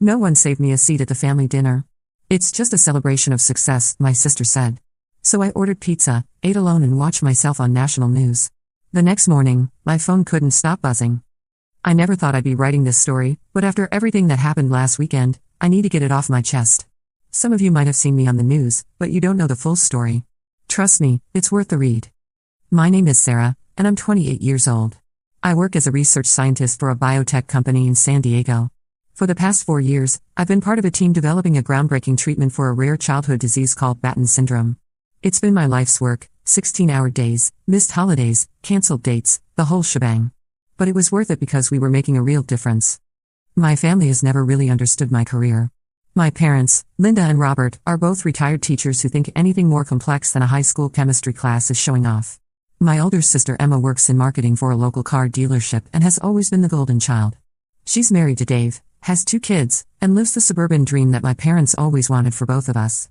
No one saved me a seat at the family dinner. It's just a celebration of success, my sister said. So I ordered pizza, ate alone and watched myself on national news. The next morning, my phone couldn't stop buzzing. I never thought I'd be writing this story, but after everything that happened last weekend, I need to get it off my chest. Some of you might have seen me on the news, but you don't know the full story. Trust me, it's worth the read. My name is Sarah, and I'm 28 years old. I work as a research scientist for a biotech company in San Diego. For the past 4 years, I've been part of a team developing a groundbreaking treatment for a rare childhood disease called Batten syndrome. It's been my life's work, 16-hour days, missed holidays, canceled dates, the whole shebang. But it was worth it because we were making a real difference. My family has never really understood my career. My parents, Linda and Robert, are both retired teachers who think anything more complex than a high school chemistry class is showing off. My older sister Emma works in marketing for a local car dealership and has always been the golden child. She's married to Dave, has 2 kids, and lives the suburban dream that my parents always wanted for both of us.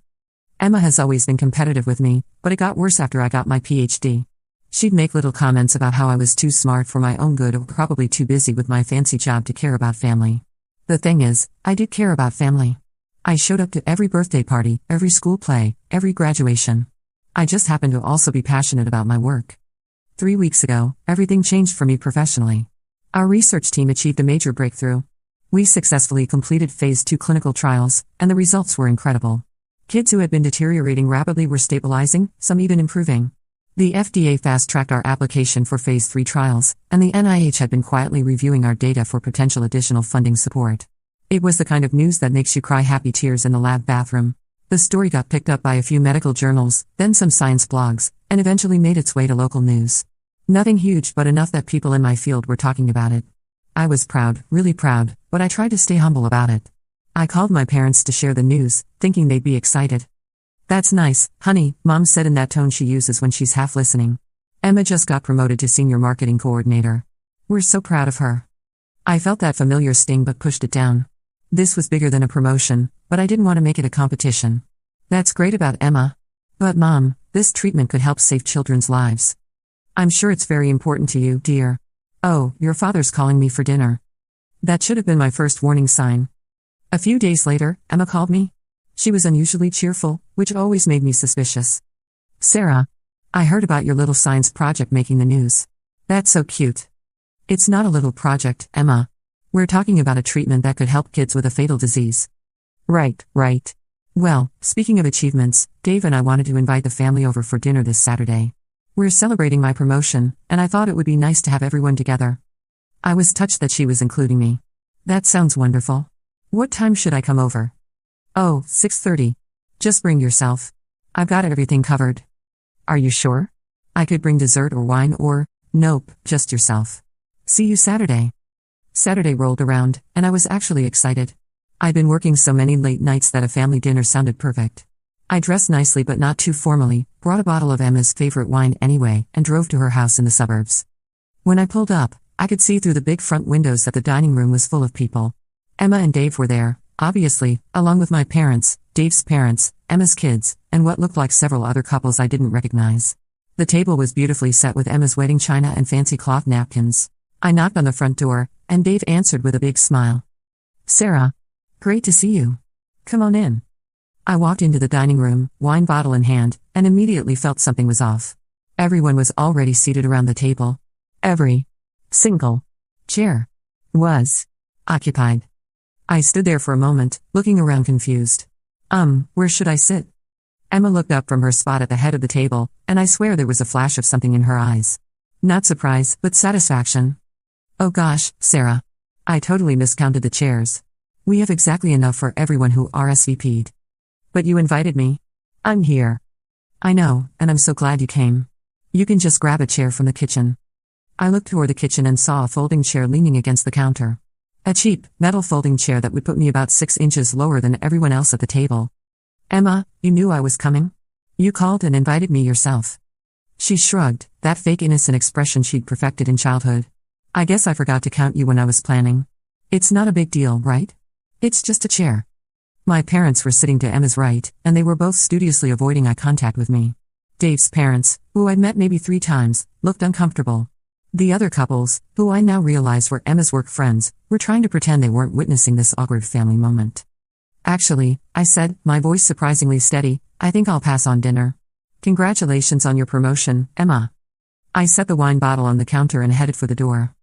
Emma has always been competitive with me, but it got worse after I got my PhD. She'd make little comments about how I was too smart for my own good or probably too busy with my fancy job to care about family. The thing is, I did care about family. I showed up to every birthday party, every school play, every graduation. I just happened to also be passionate about my work. 3 weeks ago, everything changed for me professionally. Our research team achieved a major breakthrough. We successfully completed phase 2 clinical trials, and the results were incredible. Kids who had been deteriorating rapidly were stabilizing, some even improving. The FDA fast-tracked our application for phase 3 trials, and the NIH had been quietly reviewing our data for potential additional funding support. It was the kind of news that makes you cry happy tears in the lab bathroom. The story got picked up by a few medical journals, then some science blogs, and eventually made its way to local news. Nothing huge, but enough that people in my field were talking about it. I was proud, really proud, but I tried to stay humble about it. I called my parents to share the news, thinking they'd be excited. "That's nice, honey," Mom said in that tone she uses when she's half listening. "Emma just got promoted to senior marketing coordinator. We're so proud of her." I felt that familiar sting but pushed it down. This was bigger than a promotion, but I didn't want to make it a competition. "That's great about Emma. But Mom, this treatment could help save children's lives. I'm sure it's very important to you, dear. Oh, your father's calling me for dinner." That should have been my first warning sign. A few days later, Emma called me. She was unusually cheerful, which always made me suspicious. "Sarah, I heard about your little science project making the news. That's so cute." "It's not a little project, Emma. We're talking about a treatment that could help kids with a fatal disease." Right. Well, speaking of achievements, Dave and I wanted to invite the family over for dinner this Saturday. We're celebrating my promotion, and I thought it would be nice to have everyone together. I was touched that she was including me. "That sounds wonderful. What time should I come over?" "Oh, 6:30. Just bring yourself. I've got everything covered." "Are you sure? I could bring dessert or wine or..." "Nope, just yourself. See you Saturday." Saturday rolled around, and I was actually excited. I'd been working so many late nights that a family dinner sounded perfect. I dressed nicely but not too formally, brought a bottle of Emma's favorite wine anyway, and drove to her house in the suburbs. When I pulled up, I could see through the big front windows that the dining room was full of people. Emma and Dave were there, obviously, along with my parents, Dave's parents, Emma's kids, and what looked like several other couples I didn't recognize. The table was beautifully set with Emma's wedding china and fancy cloth napkins. I knocked on the front door, and Dave answered with a big smile. "Sarah. Great to see you. Come on in." I walked into the dining room, wine bottle in hand, and immediately felt something was off. Everyone was already seated around the table. Every single chair was occupied. I stood there for a moment, looking around confused. Where should I sit?" Emma looked up from her spot at the head of the table, and I swear there was a flash of something in her eyes. Not surprise, but satisfaction. "Oh gosh, Sarah. I totally miscounted the chairs. We have exactly enough for everyone who RSVP'd. But you invited me. I'm here." "I know, and I'm so glad you came. You can just grab a chair from the kitchen." I looked toward the kitchen and saw a folding chair leaning against the counter. A cheap, metal folding chair that would put me about 6 inches lower than everyone else at the table. "Emma, you knew I was coming? You called and invited me yourself." She shrugged, that fake innocent expression she'd perfected in childhood. "I guess I forgot to count you when I was planning. It's not a big deal, right? It's just a chair." My parents were sitting to Emma's right, and they were both studiously avoiding eye contact with me. Dave's parents, who I'd met maybe 3 times, looked uncomfortable. The other couples, who I now realize were Emma's work friends, were trying to pretend they weren't witnessing this awkward family moment. Actually, I said, my voice surprisingly steady, I think I'll pass on dinner. Congratulations on your promotion, Emma. I set the wine bottle on the counter and headed for the door.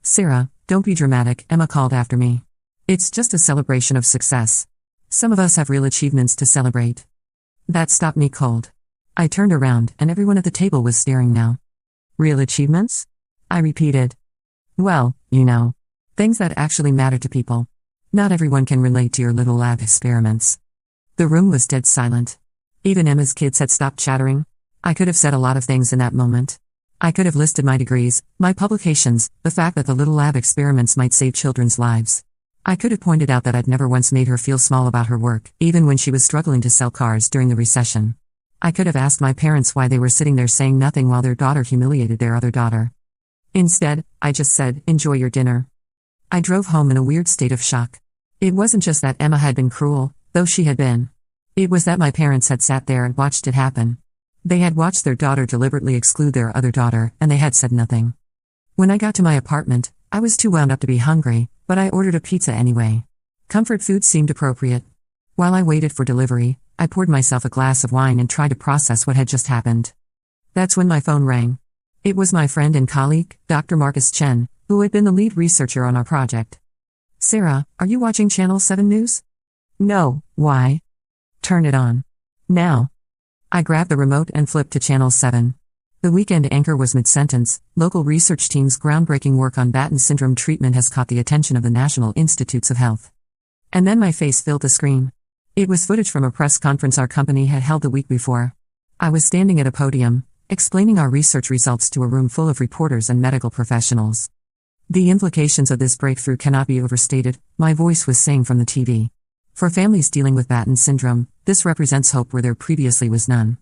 Sarah, don't be dramatic, Emma called after me. It's just a celebration of success. Some of us have real achievements to celebrate. That stopped me cold. I turned around, and everyone at the table was staring now. Real achievements? I repeated. Well, you know. Things that actually matter to people. Not everyone can relate to your little lab experiments. The room was dead silent. Even Emma's kids had stopped chattering. I could have said a lot of things in that moment. I could have listed my degrees, my publications, the fact that the little lab experiments might save children's lives. I could have pointed out that I'd never once made her feel small about her work, even when she was struggling to sell cars during the recession. I could have asked my parents why they were sitting there saying nothing while their daughter humiliated their other daughter. Instead, I just said, enjoy your dinner. I drove home in a weird state of shock. It wasn't just that Emma had been cruel, though she had been. It was that my parents had sat there and watched it happen. They had watched their daughter deliberately exclude their other daughter, and they had said nothing. When I got to my apartment, I was too wound up to be hungry, but I ordered a pizza anyway. Comfort food seemed appropriate. While I waited for delivery, I poured myself a glass of wine and tried to process what had just happened. That's when my phone rang. It was my friend and colleague, Dr. Marcus Chen, who had been the lead researcher on our project. Sarah, are you watching Channel 7 News? No, why? Turn it on. Now. I grabbed the remote and flipped to Channel 7. The weekend anchor was mid-sentence. Local research team's groundbreaking work on Batten syndrome treatment has caught the attention of the National Institutes of Health. And then my face filled the screen. It was footage from a press conference our company had held the week before. I was standing at a podium, explaining our research results to a room full of reporters and medical professionals. The implications of this breakthrough cannot be overstated, my voice was saying from the TV. For families dealing with Batten syndrome, this represents hope where there previously was none.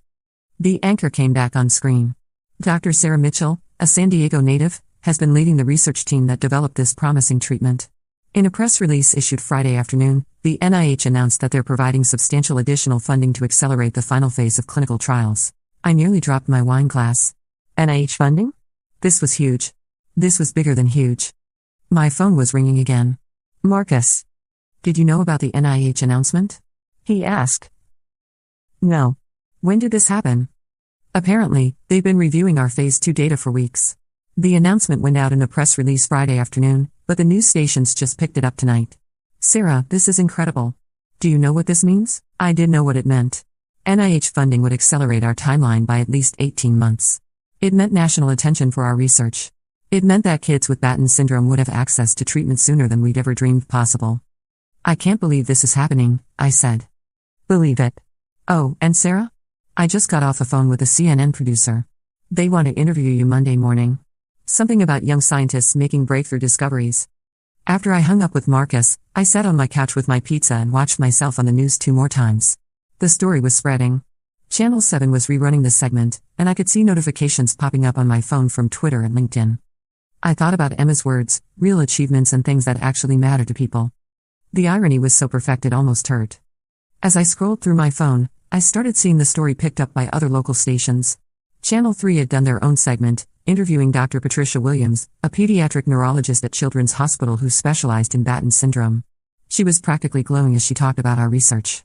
The anchor came back on screen. Dr. Sarah Mitchell, a San Diego native, has been leading the research team that developed this promising treatment. In a press release issued Friday afternoon, the NIH announced that they're providing substantial additional funding to accelerate the final phase of clinical trials. I nearly dropped my wine glass. NIH funding? This was huge. This was bigger than huge. My phone was ringing again. Marcus. Did you know about the NIH announcement? He asked. No. When did this happen? Apparently, they've been reviewing our Phase 2 data for weeks. The announcement went out in a press release Friday afternoon, but the news stations just picked it up tonight. Sarah, this is incredible. Do you know what this means? I did know what it meant. NIH funding would accelerate our timeline by at least 18 months. It meant national attention for our research. It meant that kids with Batten syndrome would have access to treatment sooner than we'd ever dreamed possible. I can't believe this is happening, I said. Believe it. Oh, and Sarah? I just got off the phone with a CNN producer. They want to interview you Monday morning. Something about young scientists making breakthrough discoveries. After I hung up with Marcus, I sat on my couch with my pizza and watched myself on the news 2 more times. The story was spreading. Channel 7 was rerunning the segment, and I could see notifications popping up on my phone from Twitter and LinkedIn. I thought about Emma's words, real achievements and things that actually matter to people. The irony was so perfect it almost hurt. As I scrolled through my phone, I started seeing the story picked up by other local stations. Channel 3 had done their own segment, interviewing Dr. Patricia Williams, a pediatric neurologist at Children's Hospital who specialized in Batten syndrome. She was practically glowing as she talked about our research.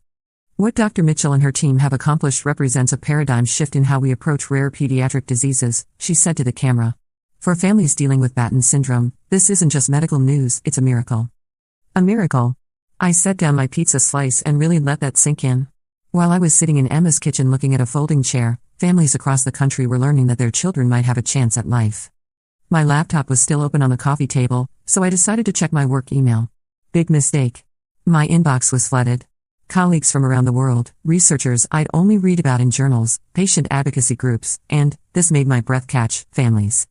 What Dr. Mitchell and her team have accomplished represents a paradigm shift in how we approach rare pediatric diseases, she said to the camera. For families dealing with Batten syndrome, this isn't just medical news, it's a miracle. A miracle. I set down my pizza slice and really let that sink in. While I was sitting in Emma's kitchen looking at a folding chair, families across the country were learning that their children might have a chance at life. My laptop was still open on the coffee table, so I decided to check my work email. Big mistake. My inbox was flooded. Colleagues from around the world, researchers I'd only read about in journals, patient advocacy groups, and, this made my breath catch, families.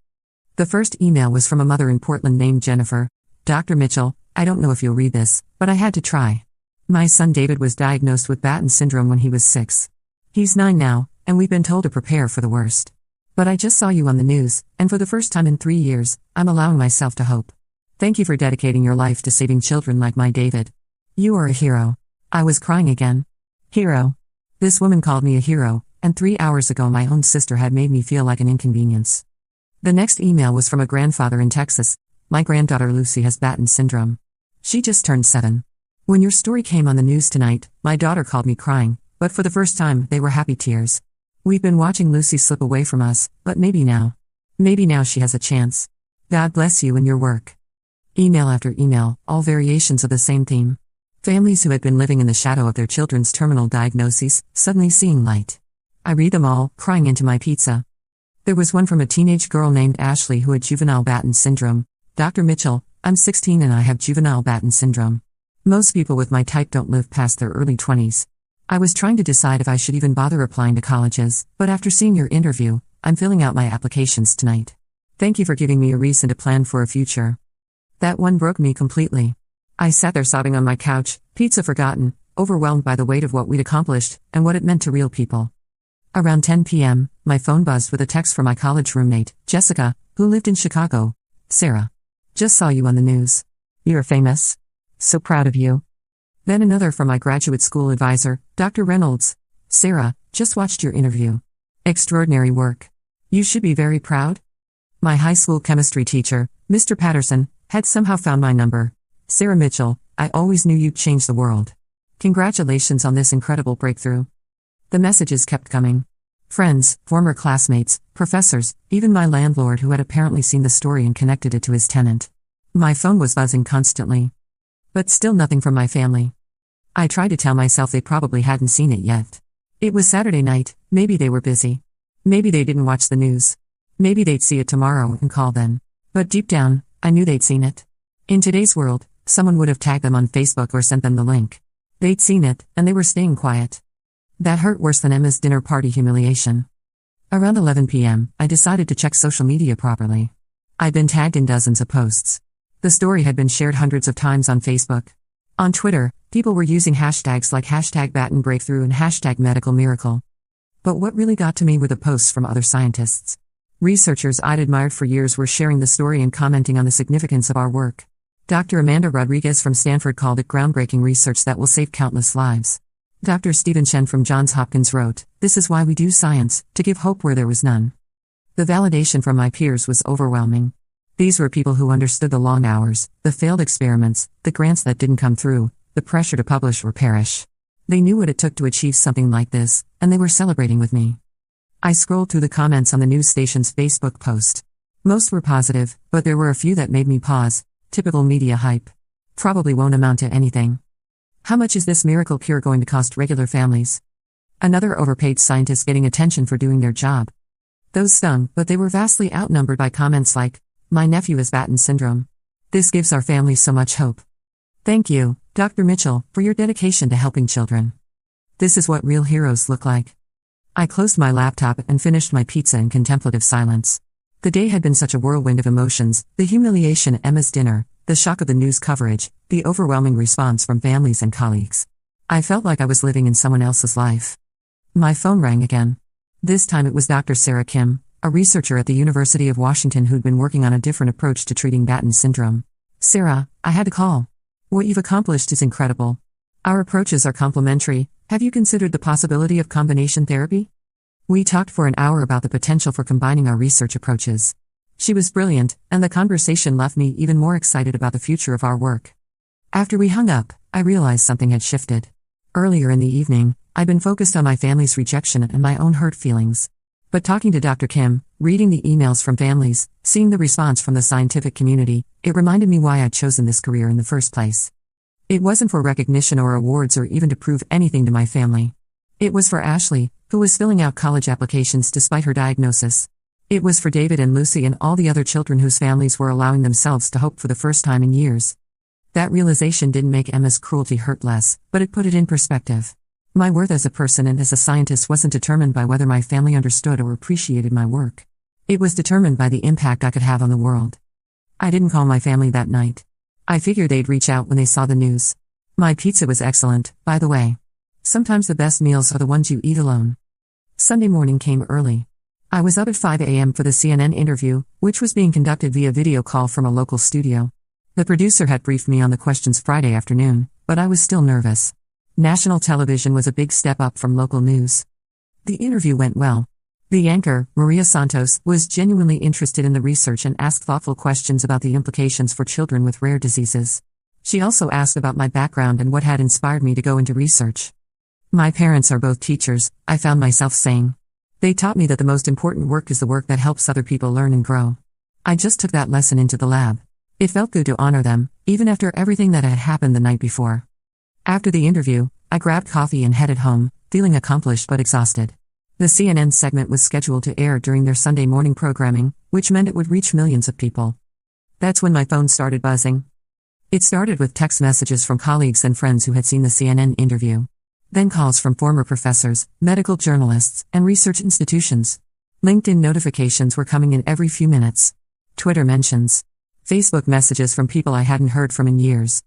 The first email was from a mother in Portland named Jennifer. Dr. Mitchell, I don't know if you'll read this, but I had to try. My son David was diagnosed with Batten syndrome when he was 6. He's 9 now, and we've been told to prepare for the worst. But I just saw you on the news, and for the first time in 3 years, I'm allowing myself to hope. Thank you for dedicating your life to saving children like my David. You are a hero. I was crying again. Hero. This woman called me a hero, and 3 hours ago my own sister had made me feel like an inconvenience. The next email was from a grandfather in Texas. My granddaughter Lucy has Batten syndrome. She just turned 7. When your story came on the news tonight, my daughter called me crying, but for the first time, they were happy tears. We've been watching Lucy slip away from us, but maybe now she has a chance. God bless you and your work. Email after email, all variations of the same theme. Families who had been living in the shadow of their children's terminal diagnoses, suddenly seeing light. I read them all, crying into my pizza. There was one from a teenage girl named Ashley who had juvenile Batten syndrome. Dr. Mitchell, I'm 16 and I have juvenile Batten syndrome. Most people with my type don't live past their early 20s. I was trying to decide if I should even bother applying to colleges, but after seeing your interview, I'm filling out my applications tonight. Thank you for giving me a reason to plan for a future. That one broke me completely. I sat there sobbing on my couch, pizza forgotten, overwhelmed by the weight of what we'd accomplished and what it meant to real people. Around 10 p.m., my phone buzzed with a text from my college roommate, Jessica, who lived in Chicago. Sarah. Just saw you on the news. You're famous. So proud of you. Then another from my graduate school advisor, Dr. Reynolds. Sarah, just watched your interview. Extraordinary work. You should be very proud. My high school chemistry teacher, Mr. Patterson, had somehow found my number. Sarah Mitchell, I always knew you'd change the world. Congratulations on this incredible breakthrough. The messages kept coming. Friends, former classmates, professors, even my landlord who had apparently seen the story and connected it to his tenant. My phone was buzzing constantly. But still nothing from my family. I tried to tell myself they probably hadn't seen it yet. It was Saturday night, maybe they were busy. Maybe they didn't watch the news. Maybe they'd see it tomorrow and call then. But deep down, I knew they'd seen it. In today's world, someone would have tagged them on Facebook or sent them the link. They'd seen it, and they were staying quiet. That hurt worse than Emma's dinner party humiliation. Around 11 p.m., I decided to check social media properly. I'd been tagged in dozens of posts. The story had been shared hundreds of times on Facebook. On Twitter, people were using hashtags like #BattenBreakthrough and #MedicalMiracle. But what really got to me were the posts from other scientists. Researchers I'd admired for years were sharing the story and commenting on the significance of our work. Dr. Amanda Rodriguez from Stanford called it groundbreaking research that will save countless lives. Dr. Stephen Chen from Johns Hopkins wrote, "This is why we do science, to give hope where there was none." The validation from my peers was overwhelming. These were people who understood the long hours, the failed experiments, the grants that didn't come through, the pressure to publish or perish. They knew what it took to achieve something like this, and they were celebrating with me. I scrolled through the comments on the news station's Facebook post. Most were positive, but there were a few that made me pause. Typical media hype. Probably won't amount to anything. How much is this miracle cure going to cost regular families? Another overpaid scientist getting attention for doing their job. Those stung, but they were vastly outnumbered by comments like, "My nephew has Batten syndrome. This gives our family so much hope. Thank you, Dr. Mitchell, for your dedication to helping children. This is what real heroes look like." I closed my laptop and finished my pizza in contemplative silence. The day had been such a whirlwind of emotions, the humiliation at Emma's dinner, the shock of the news coverage, the overwhelming response from families and colleagues. I felt like I was living in someone else's life. My phone rang again. This time it was Dr. Sarah Kim, a researcher at the University of Washington who'd been working on a different approach to treating Batten syndrome. "Sarah, I had to call. What you've accomplished is incredible. Our approaches are complementary. Have you considered the possibility of combination therapy?" We talked for an hour about the potential for combining our research approaches. She was brilliant, and the conversation left me even more excited about the future of our work. After we hung up, I realized something had shifted. Earlier in the evening, I'd been focused on my family's rejection and my own hurt feelings. But talking to Dr. Kim, reading the emails from families, seeing the response from the scientific community, it reminded me why I'd chosen this career in the first place. It wasn't for recognition or awards or even to prove anything to my family. It was for Ashley, who was filling out college applications despite her diagnosis. It was for David and Lucy and all the other children whose families were allowing themselves to hope for the first time in years. That realization didn't make Emma's cruelty hurt less, but it put it in perspective. My worth as a person and as a scientist wasn't determined by whether my family understood or appreciated my work. It was determined by the impact I could have on the world. I didn't call my family that night. I figured they'd reach out when they saw the news. My pizza was excellent, by the way. Sometimes the best meals are the ones you eat alone. Sunday morning came early. I was up at 5 a.m. for the CNN interview, which was being conducted via video call from a local studio. The producer had briefed me on the questions Friday afternoon, but I was still nervous. National television was a big step up from local news. The interview went well. The anchor, Maria Santos, was genuinely interested in the research and asked thoughtful questions about the implications for children with rare diseases. She also asked about my background and what had inspired me to go into research. My parents are both teachers, I found myself saying. They taught me that the most important work is the work that helps other people learn and grow. I just took that lesson into the lab. It felt good to honor them, even after everything that had happened the night before. After the interview, I grabbed coffee and headed home, feeling accomplished but exhausted. The CNN segment was scheduled to air during their Sunday morning programming, which meant it would reach millions of people. That's when my phone started buzzing. It started with text messages from colleagues and friends who had seen the CNN interview. Then calls from former professors, medical journalists, and research institutions. LinkedIn notifications were coming in every few minutes. Twitter mentions. Facebook messages from people I hadn't heard from in years.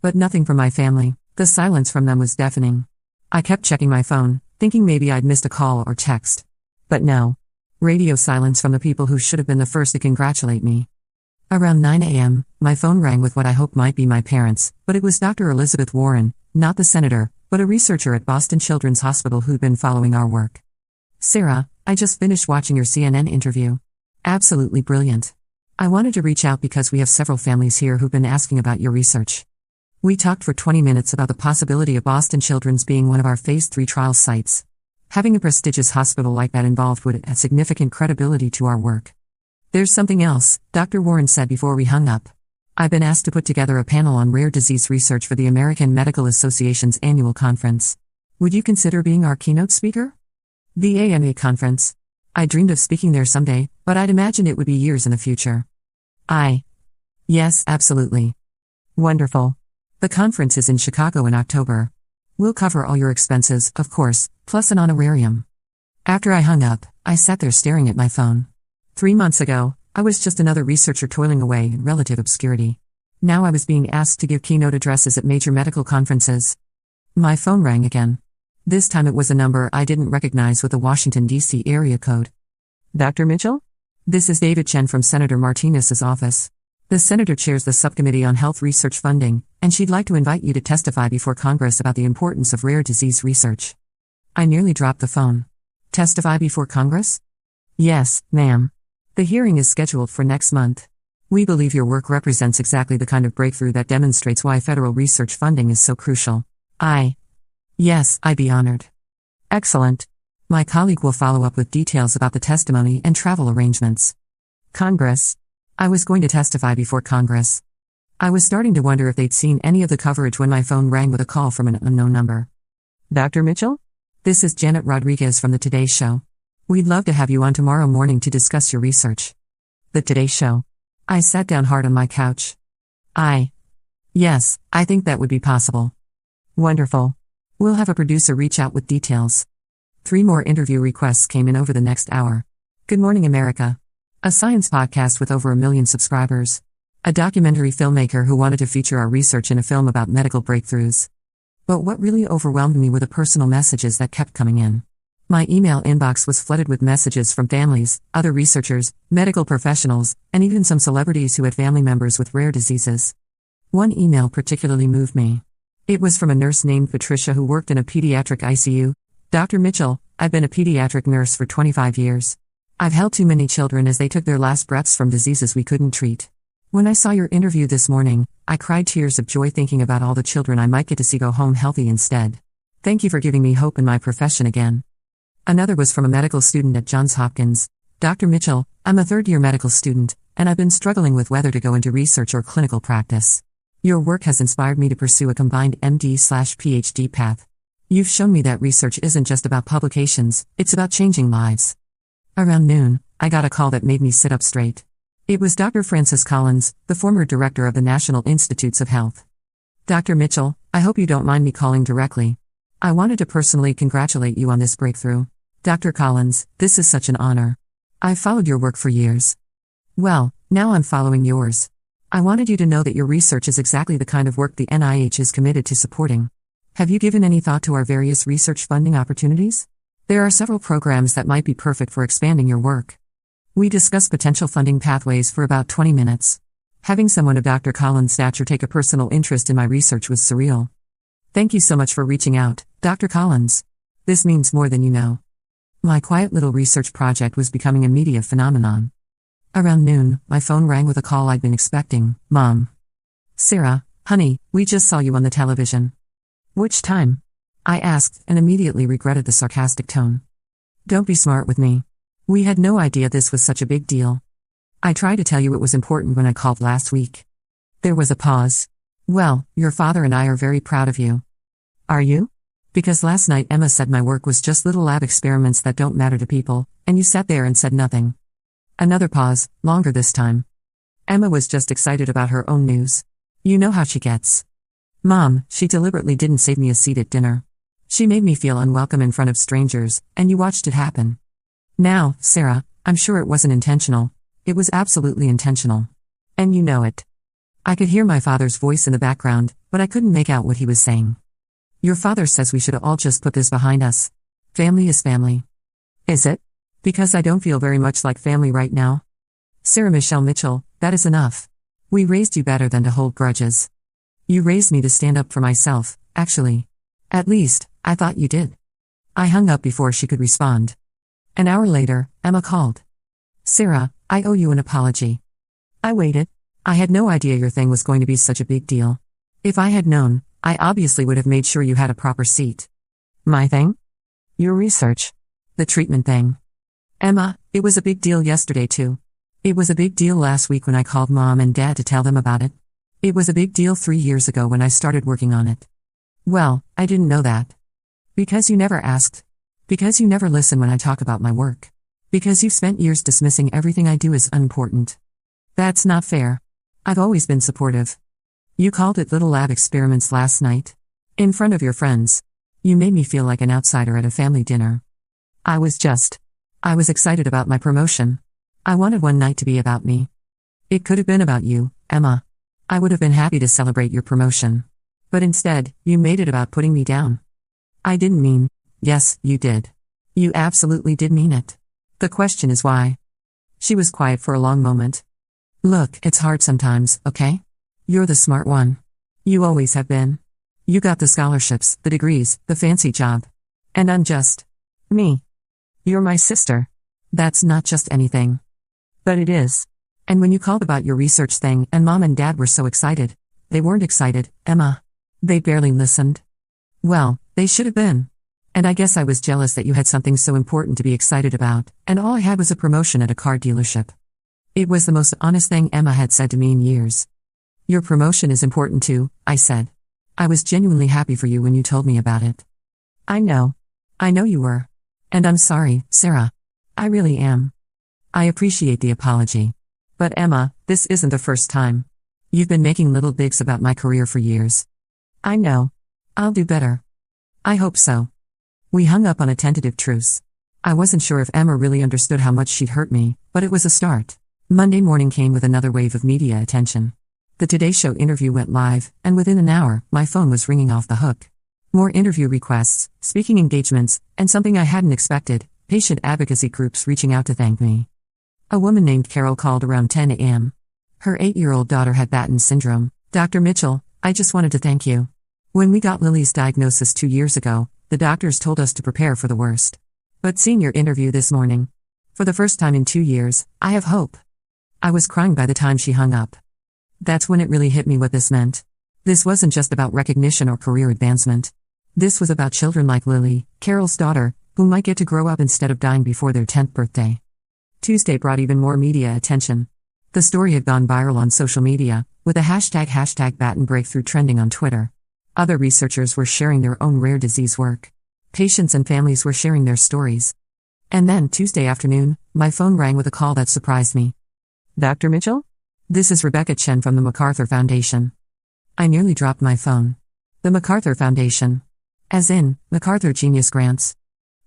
But nothing from my family. The silence from them was deafening. I kept checking my phone, thinking maybe I'd missed a call or text. But no. Radio silence from the people who should have been the first to congratulate me. Around 9 a.m., my phone rang with what I hoped might be my parents, but it was Dr. Elizabeth Warren, not the senator, but a researcher at Boston Children's Hospital who'd been following our work. "Sarah, I just finished watching your CNN interview. Absolutely brilliant. I wanted to reach out because we have several families here who've been asking about your research." We talked for 20 minutes about the possibility of Boston Children's being one of our Phase 3 trial sites. Having a prestigious hospital like that involved would add significant credibility to our work. "There's something else," Dr. Warren said before we hung up. "I've been asked to put together a panel on rare disease research for the American Medical Association's annual conference. Would you consider being our keynote speaker?" The AMA conference. I dreamed of speaking there someday, but I'd imagined it would be years in the future. Yes, absolutely. Wonderful. The conference is in Chicago in October. We'll cover all your expenses, of course, plus an honorarium. After I hung up, I sat there staring at my phone. 3 months ago, I was just another researcher toiling away in relative obscurity. Now I was being asked to give keynote addresses at major medical conferences. My phone rang again. This time it was a number I didn't recognize with a Washington, D.C. area code. "Dr. Mitchell? This is David Chen from Senator Martinez's office. The senator chairs the Subcommittee on Health Research Funding, and she'd like to invite you to testify before Congress about the importance of rare disease research." I nearly dropped the phone. "Testify before Congress?" "Yes, ma'am. The hearing is scheduled for next month. We believe your work represents exactly the kind of breakthrough that demonstrates why federal research funding is so crucial." Yes, I'd be honored." "Excellent. My colleague will follow up with details about the testimony and travel arrangements." Congress. I was going to testify before Congress. I was starting to wonder if they'd seen any of the coverage when my phone rang with a call from an unknown number. "Dr. Mitchell? This is Janet Rodriguez from the Today Show. We'd love to have you on tomorrow morning to discuss your research." The Today Show. I sat down hard on my couch. Yes, I think that would be possible." "Wonderful. We'll have a producer reach out with details." 3 more interview requests came in over the next hour. Good Morning America. A science podcast with over 1 million subscribers. A documentary filmmaker who wanted to feature our research in a film about medical breakthroughs. But what really overwhelmed me were the personal messages that kept coming in. My email inbox was flooded with messages from families, other researchers, medical professionals, and even some celebrities who had family members with rare diseases. One email particularly moved me. It was from a nurse named Patricia who worked in a pediatric ICU. "Dr. Mitchell, I've been a pediatric nurse for 25 years. I've held too many children as they took their last breaths from diseases we couldn't treat. When I saw your interview this morning, I cried tears of joy thinking about all the children I might get to see go home healthy instead. Thank you for giving me hope in my profession again." Another was from a medical student at Johns Hopkins. "Dr. Mitchell, I'm a third-year medical student, and I've been struggling with whether to go into research or clinical practice. Your work has inspired me to pursue a combined MD/PhD path. You've shown me that research isn't just about publications, it's about changing lives." Around noon, I got a call that made me sit up straight. It was Dr. Francis Collins, the former director of the National Institutes of Health. "Dr. Mitchell, I hope you don't mind me calling directly. I wanted to personally congratulate you on this breakthrough. Dr. Collins, this is such an honor. I've followed your work for years. Well, now I'm following yours. I wanted you to know that your research is exactly the kind of work the NIH is committed to supporting. Have you given any thought to our various research funding opportunities? There are several programs that might be perfect for expanding your work." We discussed potential funding pathways for about 20 minutes. Having someone of Dr. Collins' stature take a personal interest in my research was surreal. "Thank you so much for reaching out, Dr. Collins. This means more than you know." My quiet little research project was becoming a media phenomenon. Around noon, my phone rang with a call I'd been expecting. Mom. Sarah, honey, we just saw you on the television. Which time? I asked, and immediately regretted the sarcastic tone. Don't be smart with me. We had no idea this was such a big deal. I tried to tell you it was important when I called last week. There was a pause. Well, your father and I are very proud of you. Are you? Because last night Emma said my work was just little lab experiments that don't matter to people, and you sat there and said nothing. Another pause, longer this time. Emma was just excited about her own news. You know how she gets. Mom, she deliberately didn't save me a seat at dinner. She made me feel unwelcome in front of strangers, and you watched it happen. Now, Sarah, I'm sure it wasn't intentional. It was absolutely intentional. And you know it. I could hear my father's voice in the background, but I couldn't make out what he was saying. Your father says we should all just put this behind us. Family is family. Is it? Because I don't feel very much like family right now. Sarah Michelle Mitchell, that is enough. We raised you better than to hold grudges. You raised me to stand up for myself, actually. At least, I thought you did. I hung up before she could respond. An hour later, Emma called. Sarah, I owe you an apology. I waited. I had no idea your thing was going to be such a big deal. If I had known, I obviously would have made sure you had a proper seat. My thing? Your research. The treatment thing. Emma, it was a big deal yesterday too. It was a big deal last week when I called Mom and Dad to tell them about it. It was a big deal 3 years ago when I started working on it. Well, I didn't know that. Because you never asked. Because you never listen when I talk about my work. Because you've spent years dismissing everything I do as unimportant. That's not fair. I've always been supportive. You called it little lab experiments last night. In front of your friends. You made me feel like an outsider at a family dinner. I was excited about my promotion. I wanted one night to be about me. It could have been about you, Emma. I would have been happy to celebrate your promotion. But instead, you made it about putting me down. I didn't mean. Yes, you did. You absolutely did mean it. The question is why. She was quiet for a long moment. Look, it's hard sometimes, okay? You're the smart one. You always have been. You got the scholarships, the degrees, the fancy job. And I'm just me. You're my sister. That's not just anything. But it is. And when you called about your research thing and Mom and Dad were so excited, they weren't excited, Emma. They barely listened. Well, they should have been. And I guess I was jealous that you had something so important to be excited about, and all I had was a promotion at a car dealership. It was the most honest thing Emma had said to me in years. Your promotion is important too, I said. I was genuinely happy for you when you told me about it. I know. I know you were. And I'm sorry, Sarah. I really am. I appreciate the apology. But Emma, this isn't the first time. You've been making little digs about my career for years. I know. I'll do better. I hope so. We hung up on a tentative truce. I wasn't sure if Emma really understood how much she'd hurt me, but it was a start. Monday morning came with another wave of media attention. The Today Show interview went live, and within an hour, my phone was ringing off the hook. More interview requests, speaking engagements, and something I hadn't expected, patient advocacy groups reaching out to thank me. A woman named Carol called around 10 a.m. Her 8-year-old daughter had Batten syndrome. Dr. Mitchell, I just wanted to thank you. When we got Lily's diagnosis 2 years ago, the doctors told us to prepare for the worst. But seeing your interview this morning, for the first time in 2 years, I have hope. I was crying by the time she hung up. That's when it really hit me what this meant. This wasn't just about recognition or career advancement. This was about children like Lily, Carol's daughter, who might get to grow up instead of dying before their 10th birthday. Tuesday brought even more media attention. The story had gone viral on social media, with the hashtag Batten breakthrough trending on Twitter. Other researchers were sharing their own rare disease work. Patients and families were sharing their stories. And then, Tuesday afternoon, my phone rang with a call that surprised me. Dr. Mitchell? This is Rebecca Chen from the MacArthur Foundation. I nearly dropped my phone. The MacArthur Foundation. As in, MacArthur Genius Grants.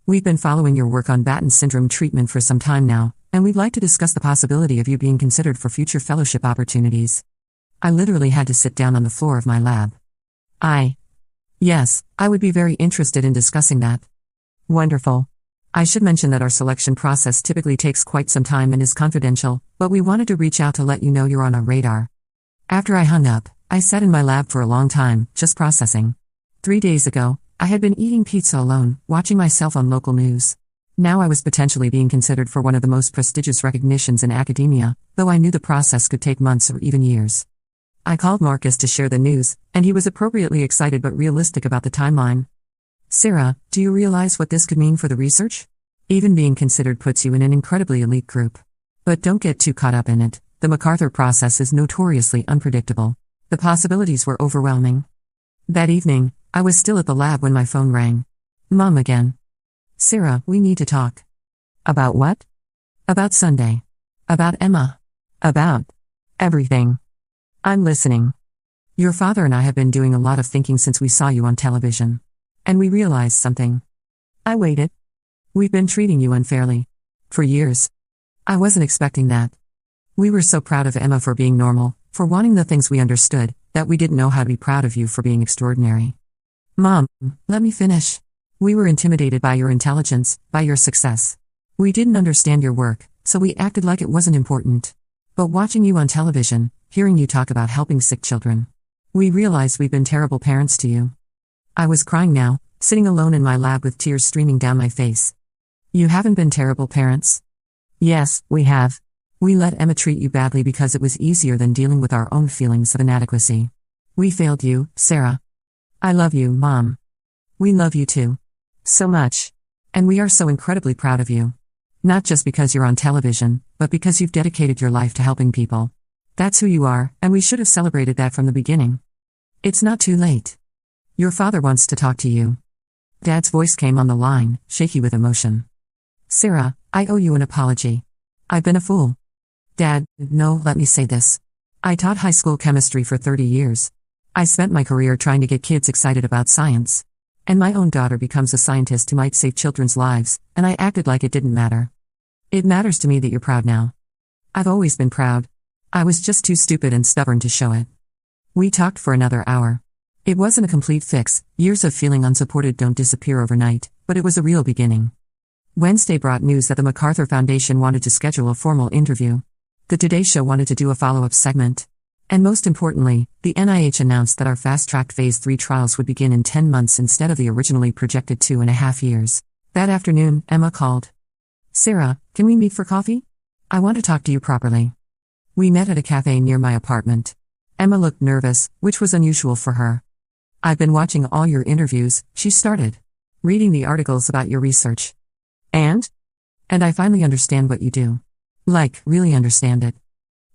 We've been following your work on Batten syndrome treatment for some time now, and we'd like to discuss the possibility of you being considered for future fellowship opportunities. I literally had to sit down on the floor of my lab. Yes, I would be very interested in discussing that. Wonderful. I should mention that our selection process typically takes quite some time and is confidential, but we wanted to reach out to let you know you're on our radar. After I hung up, I sat in my lab for a long time, just processing. 3 days ago, I had been eating pizza alone, watching myself on local news. Now I was potentially being considered for one of the most prestigious recognitions in academia, though I knew the process could take months or even years. I called Marcus to share the news, and he was appropriately excited but realistic about the timeline. Sarah, do you realize what this could mean for the research? Even being considered puts you in an incredibly elite group. But don't get too caught up in it. The MacArthur process is notoriously unpredictable. The possibilities were overwhelming. That evening, I was still at the lab when my phone rang. Mom again. Sarah, we need to talk. About what? About Sunday. About Emma. About everything. I'm listening. Your father and I have been doing a lot of thinking since we saw you on television. And we realized something. I waited. We've been treating you unfairly. For years. I wasn't expecting that. We were so proud of Emma for being normal, for wanting the things we understood, that we didn't know how to be proud of you for being extraordinary. Mom, let me finish. We were intimidated by your intelligence, by your success. We didn't understand your work, so we acted like it wasn't important. But watching you on television, hearing you talk about helping sick children, we realized we've been terrible parents to you. I was crying now, sitting alone in my lab with tears streaming down my face. You haven't been terrible parents. Yes, we have. We let Emma treat you badly because it was easier than dealing with our own feelings of inadequacy. We failed you, Sarah. I love you, Mom. We love you too. So much. And we are so incredibly proud of you. Not just because you're on television, but because you've dedicated your life to helping people. That's who you are, and we should have celebrated that from the beginning. It's not too late. Your father wants to talk to you. Dad's voice came on the line, shaky with emotion. Sarah, I owe you an apology. I've been a fool. Dad, no, let me say this. I taught high school chemistry for 30 years. I spent my career trying to get kids excited about science. And my own daughter becomes a scientist who might save children's lives, and I acted like it didn't matter. It matters to me that you're proud now. I've always been proud. I was just too stupid and stubborn to show it. We talked for another hour. It wasn't a complete fix, years of feeling unsupported don't disappear overnight, but it was a real beginning. Wednesday brought news that the MacArthur Foundation wanted to schedule a formal interview. The Today Show wanted to do a follow-up segment. And most importantly, the NIH announced that our fast-tracked Phase 3 trials would begin in 10 months instead of the originally projected 2.5 years. That afternoon, Emma called. Sarah, can we meet for coffee? I want to talk to you properly. We met at a cafe near my apartment. Emma looked nervous, which was unusual for her. I've been watching all your interviews, she started. Reading the articles about your research. And I finally understand what you do. Like, really understand it.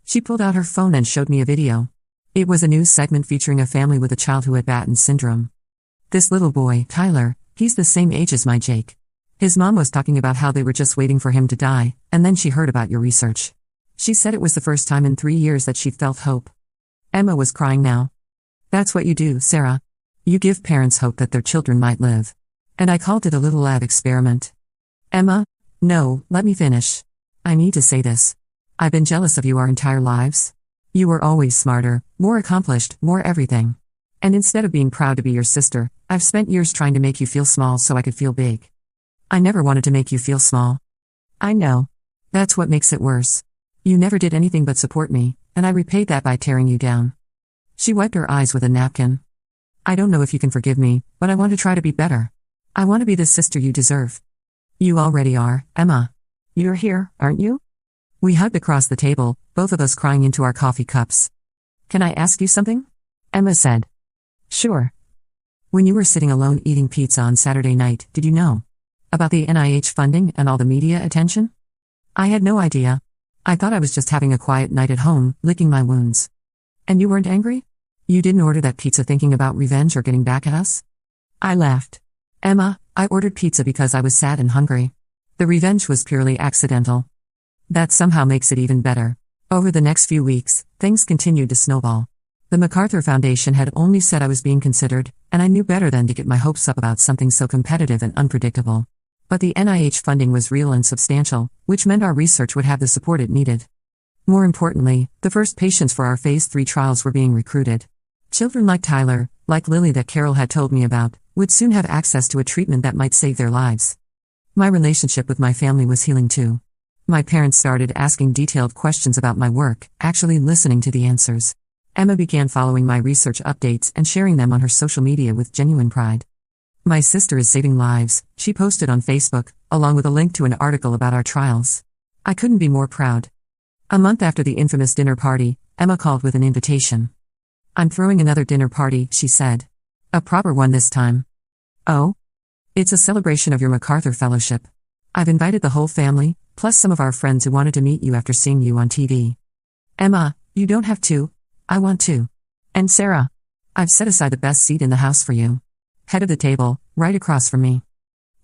She pulled out her phone and showed me a video. It was a news segment featuring a family with a child who had Batten syndrome. This little boy, Tyler, he's the same age as my Jake. His mom was talking about how they were just waiting for him to die, and then she heard about your research. She said it was the first time in 3 years that she'd felt hope. Emma was crying now. That's what you do, Sarah. You give parents hope that their children might live. And I called it a little lab experiment. Emma, no, let me finish. I need to say this. I've been jealous of you our entire lives. You were always smarter, more accomplished, more everything. And instead of being proud to be your sister, I've spent years trying to make you feel small so I could feel big. I never wanted to make you feel small. I know. That's what makes it worse. You never did anything but support me, and I repaid that by tearing you down. She wiped her eyes with a napkin. I don't know if you can forgive me, but I want to try to be better. I want to be the sister you deserve. You already are, Emma. You're here, aren't you? We hugged across the table, both of us crying into our coffee cups. Can I ask you something? Emma said. Sure. When you were sitting alone eating pizza on Saturday night, did you know about the NIH funding and all the media attention? I had no idea. I thought I was just having a quiet night at home, licking my wounds. And you weren't angry? You didn't order that pizza thinking about revenge or getting back at us? I laughed. Emma, I ordered pizza because I was sad and hungry. The revenge was purely accidental. That somehow makes it even better. Over the next few weeks, things continued to snowball. The MacArthur Foundation had only said I was being considered, and I knew better than to get my hopes up about something so competitive and unpredictable. But the NIH funding was real and substantial, which meant our research would have the support it needed. More importantly, the first patients for our Phase 3 trials were being recruited. Children like Tyler, like Lily that Carol had told me about, would soon have access to a treatment that might save their lives. My relationship with my family was healing too. My parents started asking detailed questions about my work, actually listening to the answers. Emma began following my research updates and sharing them on her social media with genuine pride. My sister is saving lives, she posted on Facebook, along with a link to an article about our trials. I couldn't be more proud. A month after the infamous dinner party, Emma called with an invitation. I'm throwing another dinner party, she said. A proper one this time. Oh? It's a celebration of your MacArthur Fellowship. I've invited the whole family, plus some of our friends who wanted to meet you after seeing you on TV. Emma, you don't have to. I want to. And Sarah, I've set aside the best seat in the house for you. Head of the table, right across from me.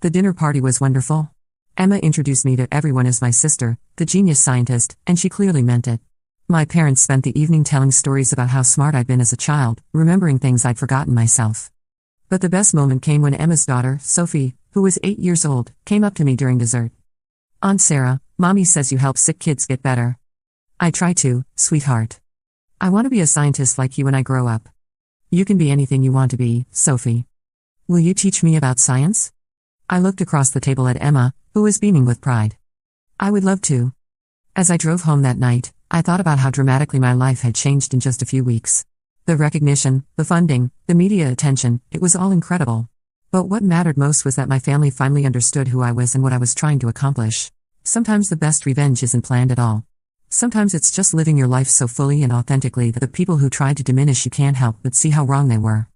The dinner party was wonderful. Emma introduced me to everyone as my sister, the genius scientist, and she clearly meant it. My parents spent the evening telling stories about how smart I'd been as a child, remembering things I'd forgotten myself. But the best moment came when Emma's daughter, Sophie, who was 8 years old, came up to me during dessert. Aunt Sarah, Mommy says you help sick kids get better. I try to, sweetheart. I want to be a scientist like you when I grow up. You can be anything you want to be, Sophie. Will you teach me about science? I looked across the table at Emma, who was beaming with pride. I would love to. As I drove home that night, I thought about how dramatically my life had changed in just a few weeks. The recognition, the funding, the media attention, it was all incredible. But what mattered most was that my family finally understood who I was and what I was trying to accomplish. Sometimes the best revenge isn't planned at all. Sometimes it's just living your life so fully and authentically that the people who tried to diminish you can't help but see how wrong they were.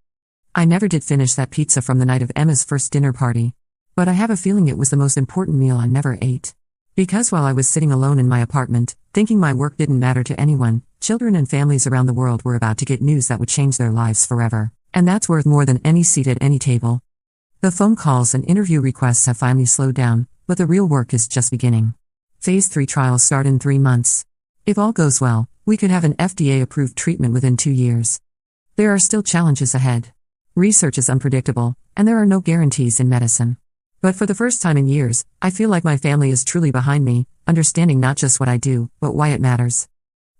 I never did finish that pizza from the night of Emma's first dinner party. But I have a feeling it was the most important meal I never ate. Because while I was sitting alone in my apartment, thinking my work didn't matter to anyone, children and families around the world were about to get news that would change their lives forever. And that's worth more than any seat at any table. The phone calls and interview requests have finally slowed down, but the real work is just beginning. Phase 3 trials start in 3 months. If all goes well, we could have an FDA-approved treatment within 2 years. There are still challenges ahead. Research is unpredictable, and there are no guarantees in medicine. But for the first time in years, I feel like my family is truly behind me, understanding not just what I do, but why it matters.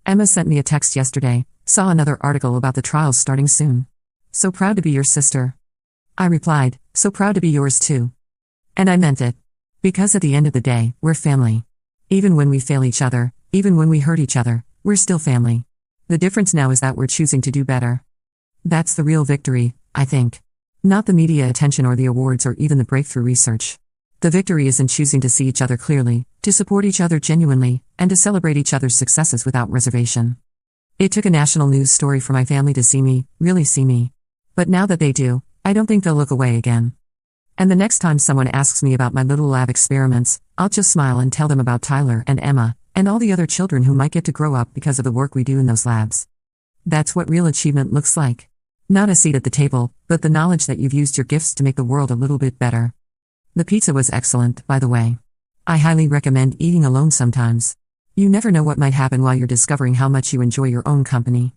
Emma sent me a text yesterday, saw another article about the trials starting soon. So proud to be your sister. I replied, so proud to be yours too. And I meant it. Because at the end of the day, we're family. Even when we fail each other, even when we hurt each other, we're still family. The difference now is that we're choosing to do better. That's the real victory, I think. Not the media attention or the awards or even the breakthrough research. The victory is in choosing to see each other clearly, to support each other genuinely, and to celebrate each other's successes without reservation. It took a national news story for my family to see me, really see me. But now that they do, I don't think they'll look away again. And the next time someone asks me about my little lab experiments, I'll just smile and tell them about Tyler and Emma, and all the other children who might get to grow up because of the work we do in those labs. That's what real achievement looks like. Not a seat at the table, but the knowledge that you've used your gifts to make the world a little bit better. The pizza was excellent, by the way. I highly recommend eating alone sometimes. You never know what might happen while you're discovering how much you enjoy your own company.